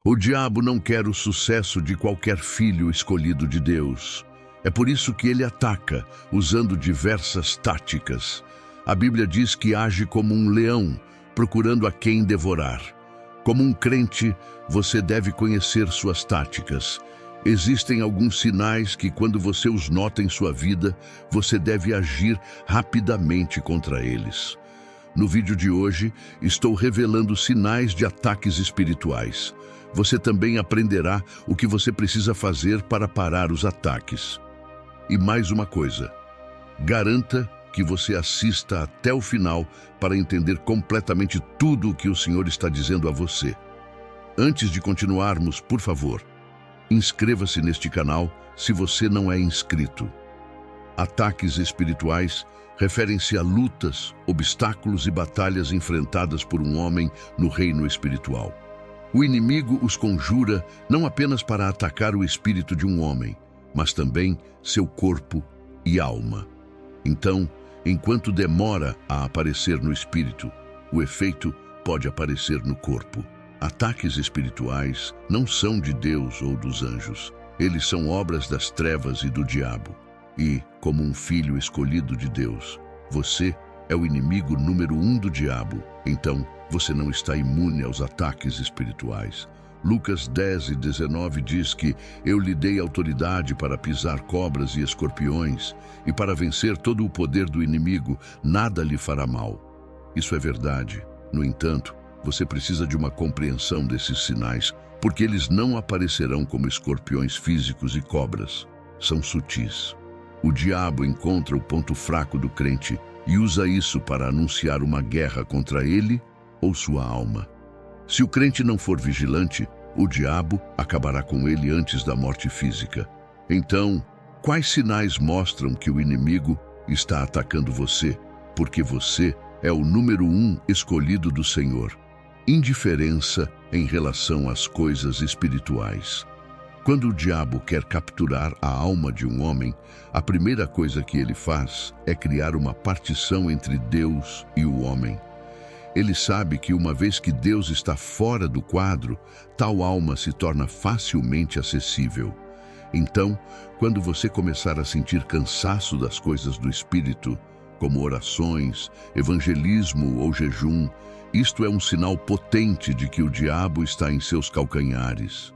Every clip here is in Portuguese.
O diabo não quer o sucesso de qualquer filho escolhido de Deus. É por isso que ele ataca, usando diversas táticas. A Bíblia diz que age como um leão, procurando a quem devorar. Como um crente, você deve conhecer suas táticas. Existem alguns sinais que, quando você os nota em sua vida, você deve agir rapidamente contra eles. No vídeo de hoje, estou revelando sinais de ataques espirituais. Você também aprenderá o que você precisa fazer para parar os ataques. E mais uma coisa, garanta que você assista até o final para entender completamente tudo o que o Senhor está dizendo a você. Antes de continuarmos, por favor, inscreva-se neste canal se você não é inscrito. Ataques espirituais referem-se a lutas, obstáculos e batalhas enfrentadas por um homem no reino espiritual. O inimigo os conjura não apenas para atacar o espírito de um homem, mas também seu corpo e alma. Então, enquanto demora a aparecer no espírito, o efeito pode aparecer no corpo. Ataques espirituais não são de Deus ou dos anjos. Eles são obras das trevas e do diabo. E, como um filho escolhido de Deus, você é o inimigo número 1 do diabo. Então, você não está imune aos ataques espirituais. Lucas 10:19 diz que eu lhe dei autoridade para pisar cobras e escorpiões, e para vencer todo o poder do inimigo, nada lhe fará mal. Isso é verdade. No entanto, você precisa de uma compreensão desses sinais, porque eles não aparecerão como escorpiões físicos e cobras. São sutis. O diabo encontra o ponto fraco do crente e usa isso para anunciar uma guerra contra ele ou sua alma. Se o crente não for vigilante, o diabo acabará com ele antes da morte física. Então, quais sinais mostram que o inimigo está atacando você, porque você é o número 1 escolhido do Senhor? Indiferença em relação às coisas espirituais. Quando o diabo quer capturar a alma de um homem, a primeira coisa que ele faz é criar uma partição entre Deus e o homem. Ele sabe que uma vez que Deus está fora do quadro, tal alma se torna facilmente acessível. Então, quando você começar a sentir cansaço das coisas do espírito, como orações, evangelismo ou jejum, isto é um sinal potente de que o diabo está em seus calcanhares.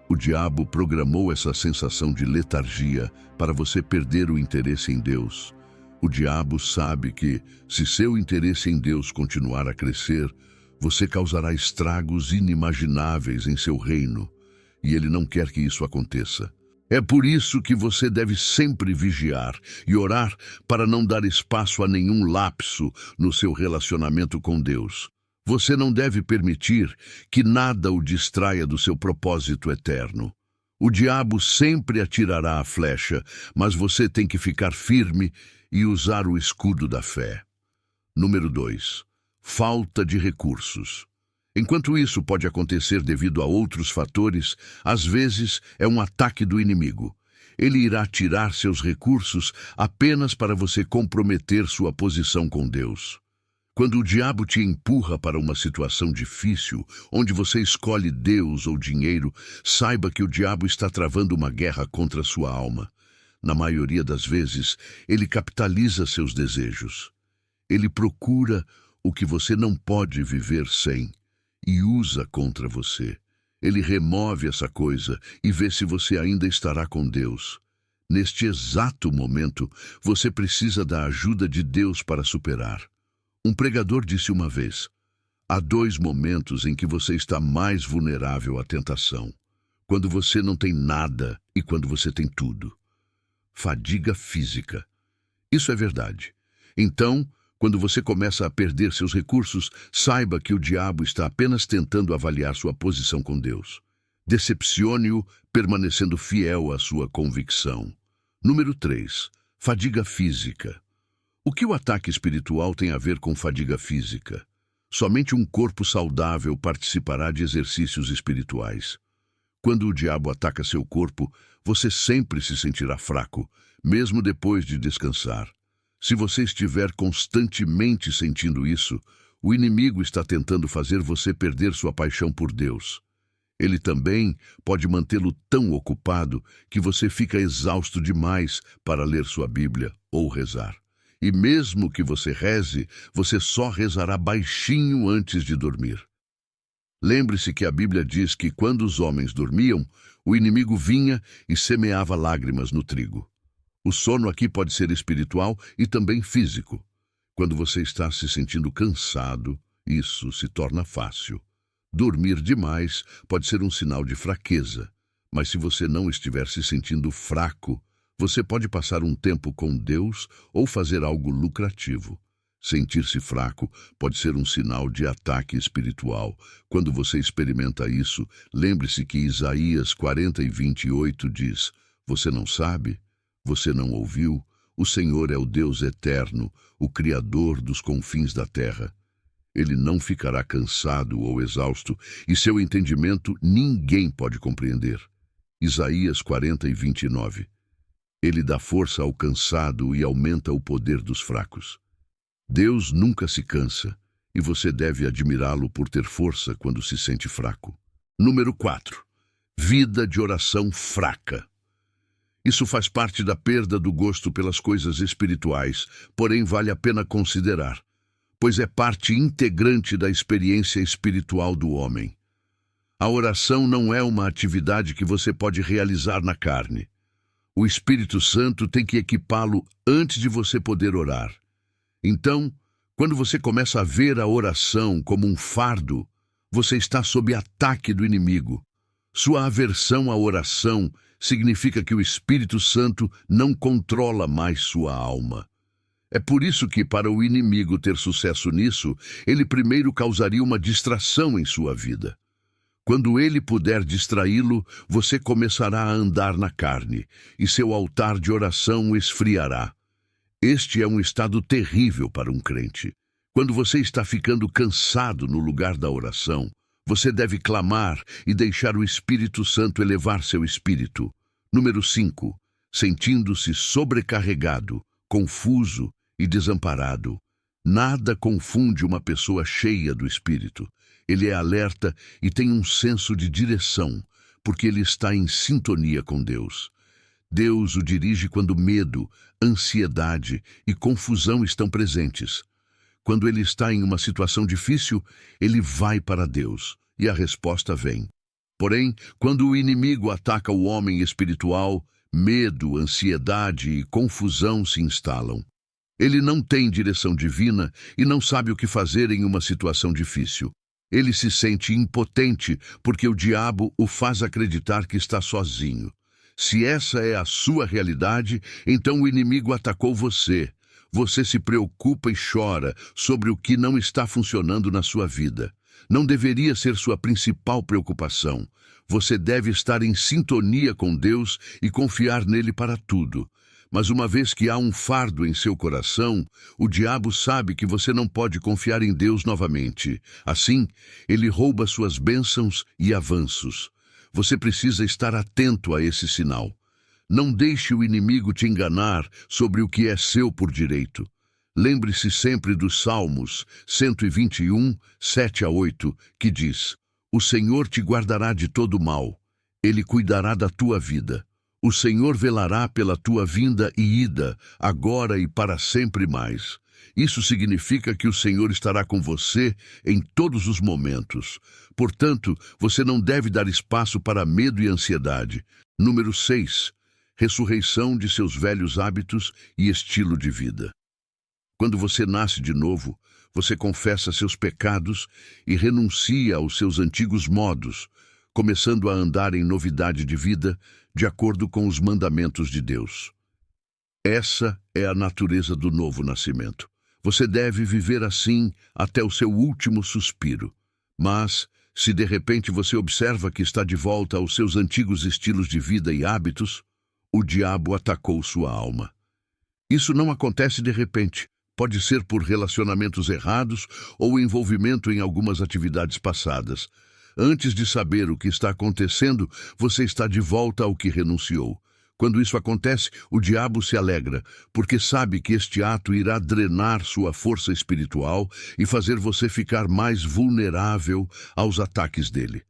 O diabo programou essa sensação de letargia para você perder o interesse em Deus. O diabo sabe que, se seu interesse em Deus continuar a crescer, você causará estragos inimagináveis em seu reino, e ele não quer que isso aconteça. É por isso que você deve sempre vigiar e orar para não dar espaço a nenhum lapso no seu relacionamento com Deus. Você não deve permitir que nada o distraia do seu propósito eterno. O diabo sempre atirará a flecha, mas você tem que ficar firme e usar o escudo da fé. Número 2. Falta de recursos. Enquanto isso pode acontecer devido a outros fatores, às vezes é um ataque do inimigo. Ele irá tirar seus recursos apenas para você comprometer sua posição com Deus. Quando o diabo te empurra para uma situação difícil, onde você escolhe Deus ou dinheiro, saiba que o diabo está travando uma guerra contra sua alma. Na maioria das vezes, ele capitaliza seus desejos. Ele procura o que você não pode viver sem e usa contra você. Ele remove essa coisa e vê se você ainda estará com Deus. Neste exato momento, você precisa da ajuda de Deus para superar. Um pregador disse uma vez: há 2 momentos em que você está mais vulnerável à tentação. Quando você não tem nada e quando você tem tudo. Fadiga física. Isso é verdade. Então, quando você começa a perder seus recursos, saiba que o diabo está apenas tentando avaliar sua posição com Deus. Decepcione-o permanecendo fiel à sua convicção. Número 3. Fadiga física. O que o ataque espiritual tem a ver com fadiga física? Somente um corpo saudável participará de exercícios espirituais. Quando o diabo ataca seu corpo, você sempre se sentirá fraco, mesmo depois de descansar. Se você estiver constantemente sentindo isso, o inimigo está tentando fazer você perder sua paixão por Deus. Ele também pode mantê-lo tão ocupado que você fica exausto demais para ler sua Bíblia ou rezar. E mesmo que você reze, você só rezará baixinho antes de dormir. Lembre-se que a Bíblia diz que quando os homens dormiam, o inimigo vinha e semeava lágrimas no trigo. O sono aqui pode ser espiritual e também físico. Quando você está se sentindo cansado, isso se torna fácil. Dormir demais pode ser um sinal de fraqueza, mas se você não estiver se sentindo fraco, você pode passar um tempo com Deus ou fazer algo lucrativo. Sentir-se fraco pode ser um sinal de ataque espiritual. Quando você experimenta isso, lembre-se que Isaías 40:28 diz: Você não sabe? Você não ouviu? O Senhor é o Deus eterno, o Criador dos confins da terra. Ele não ficará cansado ou exausto, e seu entendimento ninguém pode compreender. Isaías 40:29. Ele dá força ao cansado e aumenta o poder dos fracos. Deus nunca se cansa, e você deve admirá-lo por ter força quando se sente fraco. Número 4. Vida de oração fraca. Isso faz parte da perda do gosto pelas coisas espirituais, porém vale a pena considerar, pois é parte integrante da experiência espiritual do homem. A oração não é uma atividade que você pode realizar na carne. O Espírito Santo tem que equipá-lo antes de você poder orar. Então, quando você começa a ver a oração como um fardo, você está sob ataque do inimigo. Sua aversão à oração significa que o Espírito Santo não controla mais sua alma. É por isso que, para o inimigo ter sucesso nisso, ele primeiro causaria uma distração em sua vida. Quando ele puder distraí-lo, você começará a andar na carne, e seu altar de oração esfriará. Este é um estado terrível para um crente. Quando você está ficando cansado no lugar da oração, você deve clamar e deixar o Espírito Santo elevar seu espírito. Número 5. Sentindo-se sobrecarregado, confuso e desamparado. Nada confunde uma pessoa cheia do Espírito. Ele é alerta e tem um senso de direção, porque ele está em sintonia com Deus. Deus o dirige quando medo, ansiedade e confusão estão presentes. Quando ele está em uma situação difícil, ele vai para Deus e a resposta vem. Porém, quando o inimigo ataca o homem espiritual, medo, ansiedade e confusão se instalam. Ele não tem direção divina e não sabe o que fazer em uma situação difícil. Ele se sente impotente porque o diabo o faz acreditar que está sozinho. Se essa é a sua realidade, então o inimigo atacou você. Você se preocupa e chora sobre o que não está funcionando na sua vida. Não deveria ser sua principal preocupação. Você deve estar em sintonia com Deus e confiar nele para tudo. Mas uma vez que há um fardo em seu coração, o diabo sabe que você não pode confiar em Deus novamente. Assim, ele rouba suas bênçãos e avanços. Você precisa estar atento a esse sinal. Não deixe o inimigo te enganar sobre o que é seu por direito. Lembre-se sempre dos Salmos 121, 7-8, que diz: O Senhor te guardará de todo mal. Ele cuidará da tua vida. O Senhor velará pela tua vinda e ida, agora e para sempre mais. Isso significa que o Senhor estará com você em todos os momentos. Portanto, você não deve dar espaço para medo e ansiedade. Número 6. Ressurreição de seus velhos hábitos e estilo de vida. Quando você nasce de novo, você confessa seus pecados e renuncia aos seus antigos modos, começando a andar em novidade de vida, de acordo com os mandamentos de Deus. Essa é a natureza do novo nascimento. Você deve viver assim até o seu último suspiro. Mas, se de repente você observa que está de volta aos seus antigos estilos de vida e hábitos, o diabo atacou sua alma. Isso não acontece de repente. Pode ser por relacionamentos errados ou envolvimento em algumas atividades passadas. Antes de saber o que está acontecendo, você está de volta ao que renunciou. Quando isso acontece, o diabo se alegra, porque sabe que este ato irá drenar sua força espiritual e fazer você ficar mais vulnerável aos ataques dele.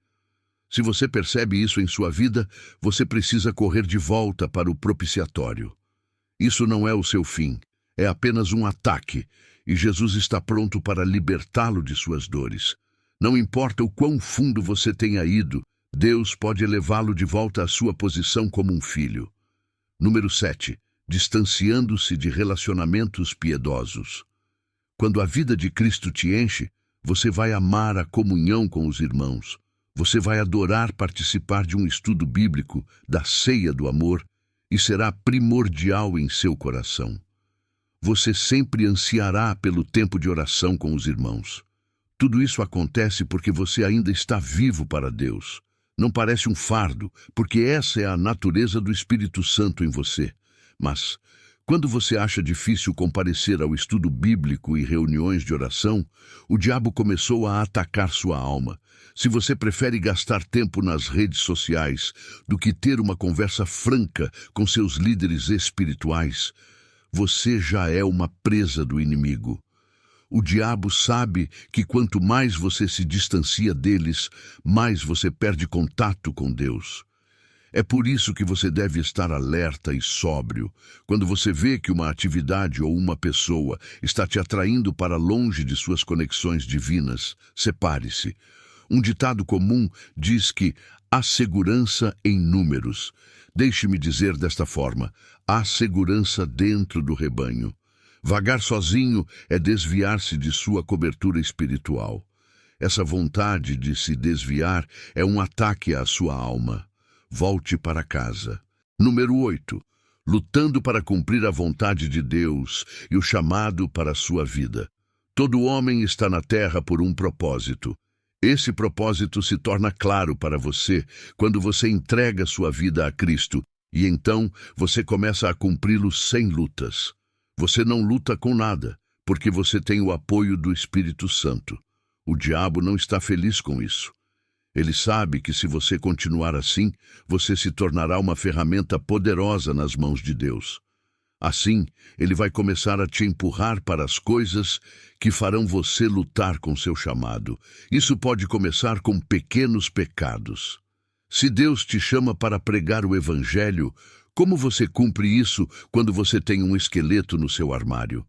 Se você percebe isso em sua vida, você precisa correr de volta para o propiciatório. Isso não é o seu fim, é apenas um ataque, e Jesus está pronto para libertá-lo de suas dores. Não importa o quão fundo você tenha ido, Deus pode levá-lo de volta à sua posição como um filho. Número 7. Distanciando-se de relacionamentos piedosos. Quando a vida de Cristo te enche, você vai amar a comunhão com os irmãos. Você vai adorar participar de um estudo bíblico, da ceia do amor, e será primordial em seu coração. Você sempre ansiará pelo tempo de oração com os irmãos. Tudo isso acontece porque você ainda está vivo para Deus. Não parece um fardo, porque essa é a natureza do Espírito Santo em você. Mas, quando você acha difícil comparecer ao estudo bíblico e reuniões de oração, o diabo começou a atacar sua alma. Se você prefere gastar tempo nas redes sociais do que ter uma conversa franca com seus líderes espirituais, você já é uma presa do inimigo. O diabo sabe que quanto mais você se distancia deles, mais você perde contato com Deus. É por isso que você deve estar alerta e sóbrio. Quando você vê que uma atividade ou uma pessoa está te atraindo para longe de suas conexões divinas, separe-se. Um ditado comum diz que há segurança em números. Deixe-me dizer desta forma: há segurança dentro do rebanho. Vagar sozinho é desviar-se de sua cobertura espiritual. Essa vontade de se desviar é um ataque à sua alma. Volte para casa. Número 8. Lutando para cumprir a vontade de Deus e o chamado para a sua vida. Todo homem está na terra por um propósito. Esse propósito se torna claro para você quando você entrega sua vida a Cristo, e então você começa a cumpri-lo sem lutas. Você não luta com nada, porque você tem o apoio do Espírito Santo. O diabo não está feliz com isso. Ele sabe que se você continuar assim, você se tornará uma ferramenta poderosa nas mãos de Deus. Assim, ele vai começar a te empurrar para as coisas que farão você lutar com seu chamado. Isso pode começar com pequenos pecados. Se Deus te chama para pregar o Evangelho, como você cumpre isso quando você tem um esqueleto no seu armário?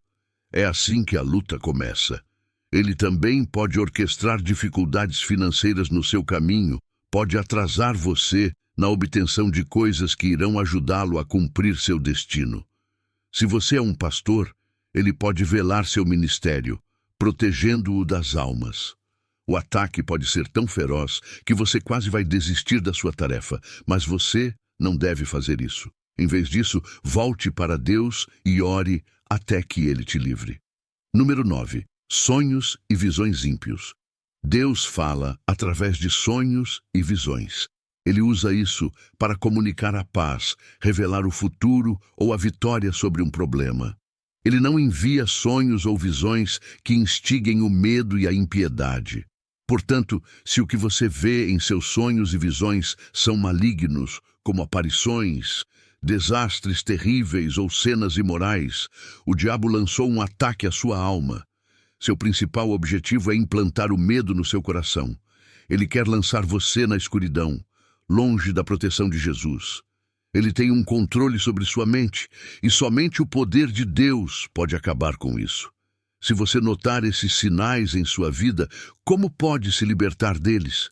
É assim que a luta começa. Ele também pode orquestrar dificuldades financeiras no seu caminho, pode atrasar você na obtenção de coisas que irão ajudá-lo a cumprir seu destino. Se você é um pastor, ele pode velar seu ministério, protegendo-o das almas. O ataque pode ser tão feroz que você quase vai desistir da sua tarefa, mas você não deve fazer isso. Em vez disso, volte para Deus e ore até que Ele te livre. Número 9. Sonhos e visões ímpios. Deus fala através de sonhos e visões. Ele usa isso para comunicar a paz, revelar o futuro ou a vitória sobre um problema. Ele não envia sonhos ou visões que instiguem o medo e a impiedade. Portanto, se o que você vê em seus sonhos e visões são malignos, como aparições, desastres terríveis ou cenas imorais, o diabo lançou um ataque à sua alma. Seu principal objetivo é implantar o medo no seu coração. Ele quer lançar você na escuridão, longe da proteção de Jesus. Ele tem um controle sobre sua mente, e somente o poder de Deus pode acabar com isso. Se você notar esses sinais em sua vida, como pode se libertar deles?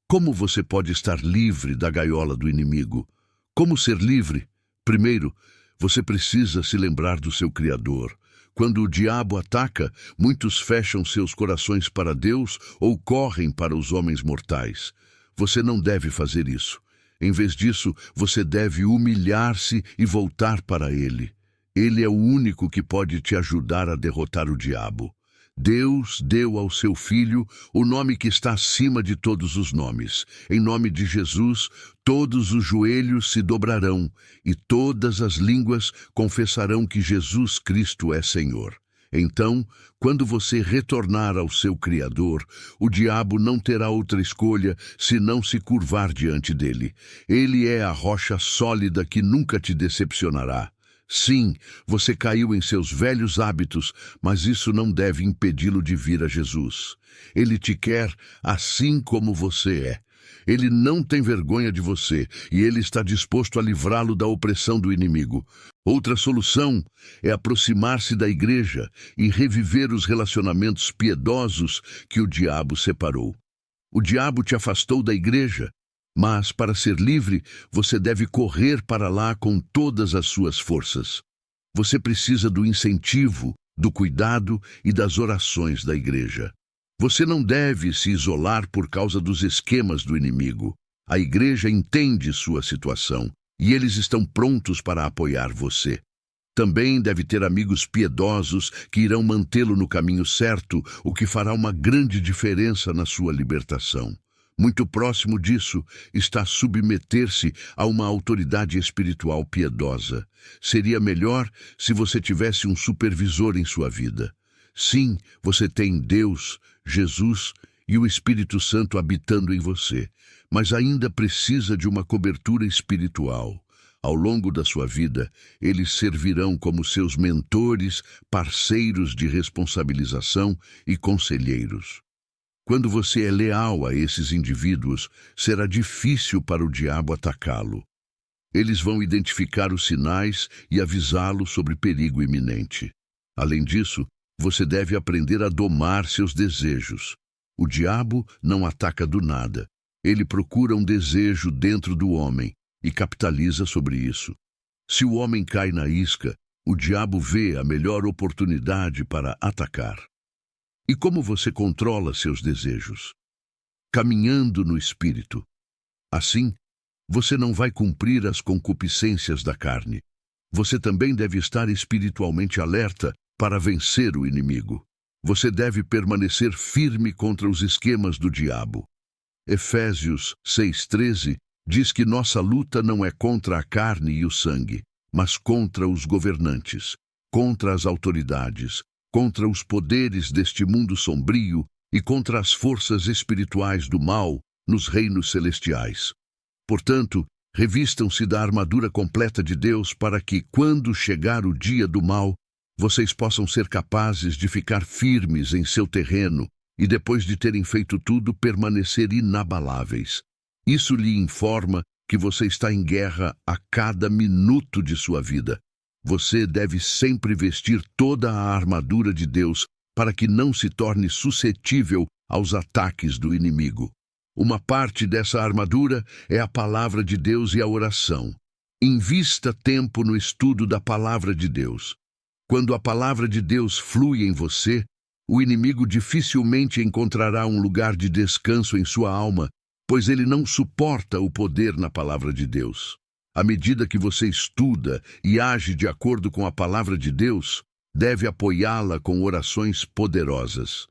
Como você pode estar livre da gaiola do inimigo? Como ser livre? Primeiro, você precisa se lembrar do seu Criador. Quando o diabo ataca, muitos fecham seus corações para Deus ou correm para os homens mortais. Você não deve fazer isso. Em vez disso, você deve humilhar-se e voltar para Ele. Ele é o único que pode te ajudar a derrotar o diabo. Deus deu ao seu Filho o nome que está acima de todos os nomes. Em nome de Jesus, todos os joelhos se dobrarão e todas as línguas confessarão que Jesus Cristo é Senhor. Então, quando você retornar ao seu Criador, o diabo não terá outra escolha senão se curvar diante dele. Ele é a rocha sólida que nunca te decepcionará. Sim, você caiu em seus velhos hábitos, mas isso não deve impedi-lo de vir a Jesus. Ele te quer assim como você é. Ele não tem vergonha de você e ele está disposto a livrá-lo da opressão do inimigo. Outra solução é aproximar-se da igreja e reviver os relacionamentos piedosos que o diabo separou. O diabo te afastou da igreja, mas para ser livre, você deve correr para lá com todas as suas forças. Você precisa do incentivo, do cuidado e das orações da igreja. Você não deve se isolar por causa dos esquemas do inimigo. A igreja entende sua situação e eles estão prontos para apoiar você. Também deve ter amigos piedosos que irão mantê-lo no caminho certo, o que fará uma grande diferença na sua libertação. Muito próximo disso está submeter-se a uma autoridade espiritual piedosa. Seria melhor se você tivesse um supervisor em sua vida. Sim, você tem Deus, Jesus e o Espírito Santo habitando em você, mas ainda precisa de uma cobertura espiritual. Ao longo da sua vida, eles servirão como seus mentores, parceiros de responsabilização e conselheiros. Quando você é leal a esses indivíduos, será difícil para o diabo atacá-lo. Eles vão identificar os sinais e avisá-lo sobre perigo iminente. Além disso, você deve aprender a domar seus desejos. O diabo não ataca do nada. Ele procura um desejo dentro do homem e capitaliza sobre isso. Se o homem cai na isca, o diabo vê a melhor oportunidade para atacar. E como você controla seus desejos? Caminhando no Espírito. Assim, você não vai cumprir as concupiscências da carne. Você também deve estar espiritualmente alerta para vencer o inimigo. Você deve permanecer firme contra os esquemas do diabo. Efésios 6:13 diz que nossa luta não é contra a carne e o sangue, mas contra os governantes, contra as autoridades, contra os poderes deste mundo sombrio e contra as forças espirituais do mal nos reinos celestiais. Portanto, revistam-se da armadura completa de Deus para que, quando chegar o dia do mal, vocês possam ser capazes de ficar firmes em seu terreno e, depois de terem feito tudo, permanecer inabaláveis. Isso lhe informa que você está em guerra a cada minuto de sua vida. Você deve sempre vestir toda a armadura de Deus para que não se torne suscetível aos ataques do inimigo. Uma parte dessa armadura é a palavra de Deus e a oração. Invista tempo no estudo da palavra de Deus. Quando a palavra de Deus flui em você, o inimigo dificilmente encontrará um lugar de descanso em sua alma, pois ele não suporta o poder na palavra de Deus. À medida que você estuda e age de acordo com a palavra de Deus, deve apoiá-la com orações poderosas.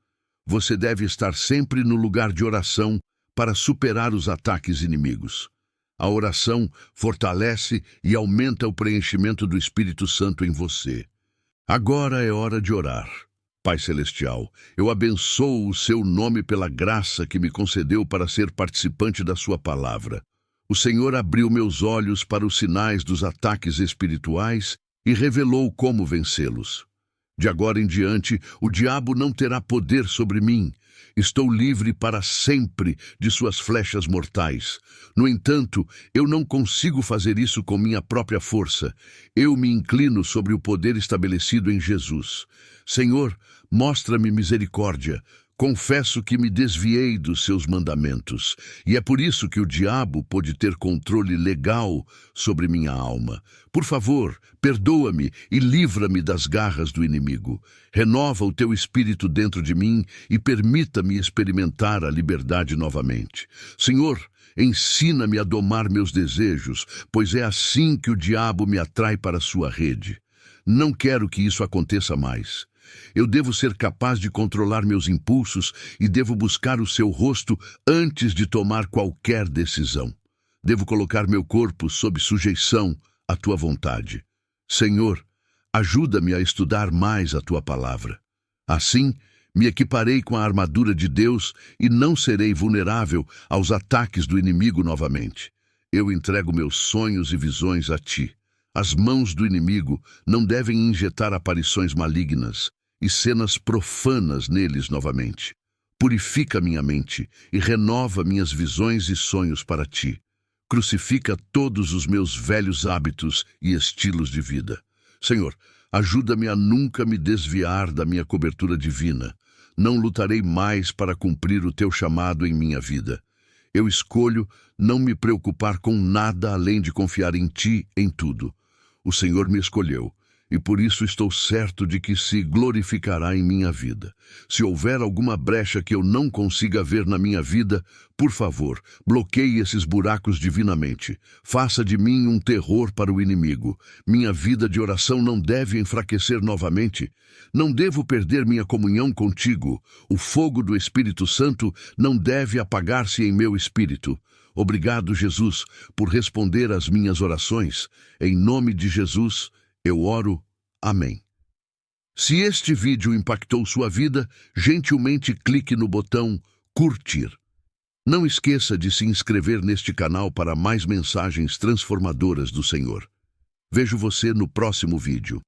Você deve estar sempre no lugar de oração para superar os ataques inimigos. A oração fortalece e aumenta o preenchimento do Espírito Santo em você. Agora é hora de orar. Pai Celestial, eu abençoo o seu nome pela graça que me concedeu para ser participante da sua palavra. O Senhor abriu meus olhos para os sinais dos ataques espirituais e revelou como vencê-los. De agora em diante, o diabo não terá poder sobre mim. Estou livre para sempre de suas flechas mortais. No entanto, eu não consigo fazer isso com minha própria força. Eu me inclino sobre o poder estabelecido em Jesus. Senhor, mostra-me misericórdia. Confesso que me desviei dos seus mandamentos, e é por isso que o diabo pôde ter controle legal sobre minha alma. Por favor, perdoa-me e livra-me das garras do inimigo. Renova o teu espírito dentro de mim e permita-me experimentar a liberdade novamente. Senhor, ensina-me a domar meus desejos, pois é assim que o diabo me atrai para a sua rede. Não quero que isso aconteça mais. Eu devo ser capaz de controlar meus impulsos e devo buscar o seu rosto antes de tomar qualquer decisão. Devo colocar meu corpo sob sujeição à tua vontade. Senhor, ajuda-me a estudar mais a tua palavra. Assim, me equiparei com a armadura de Deus e não serei vulnerável aos ataques do inimigo novamente. Eu entrego meus sonhos e visões a ti. As mãos do inimigo não devem injetar aparições malignas e cenas profanas neles novamente. Purifica minha mente e renova minhas visões e sonhos para ti. Crucifica todos os meus velhos hábitos e estilos de vida. Senhor, ajuda-me a nunca me desviar da minha cobertura divina. Não lutarei mais para cumprir o teu chamado em minha vida. Eu escolho não me preocupar com nada além de confiar em ti em tudo. O Senhor me escolheu, e por isso estou certo de que se glorificará em minha vida. Se houver alguma brecha que eu não consiga ver na minha vida, por favor, bloqueie esses buracos divinamente. Faça de mim um terror para o inimigo. Minha vida de oração não deve enfraquecer novamente. Não devo perder minha comunhão contigo. O fogo do Espírito Santo não deve apagar-se em meu espírito. Obrigado, Jesus, por responder às minhas orações. Em nome de Jesus, eu oro. Amém. Se este vídeo impactou sua vida, gentilmente clique no botão curtir. Não esqueça de se inscrever neste canal para mais mensagens transformadoras do Senhor. Vejo você no próximo vídeo.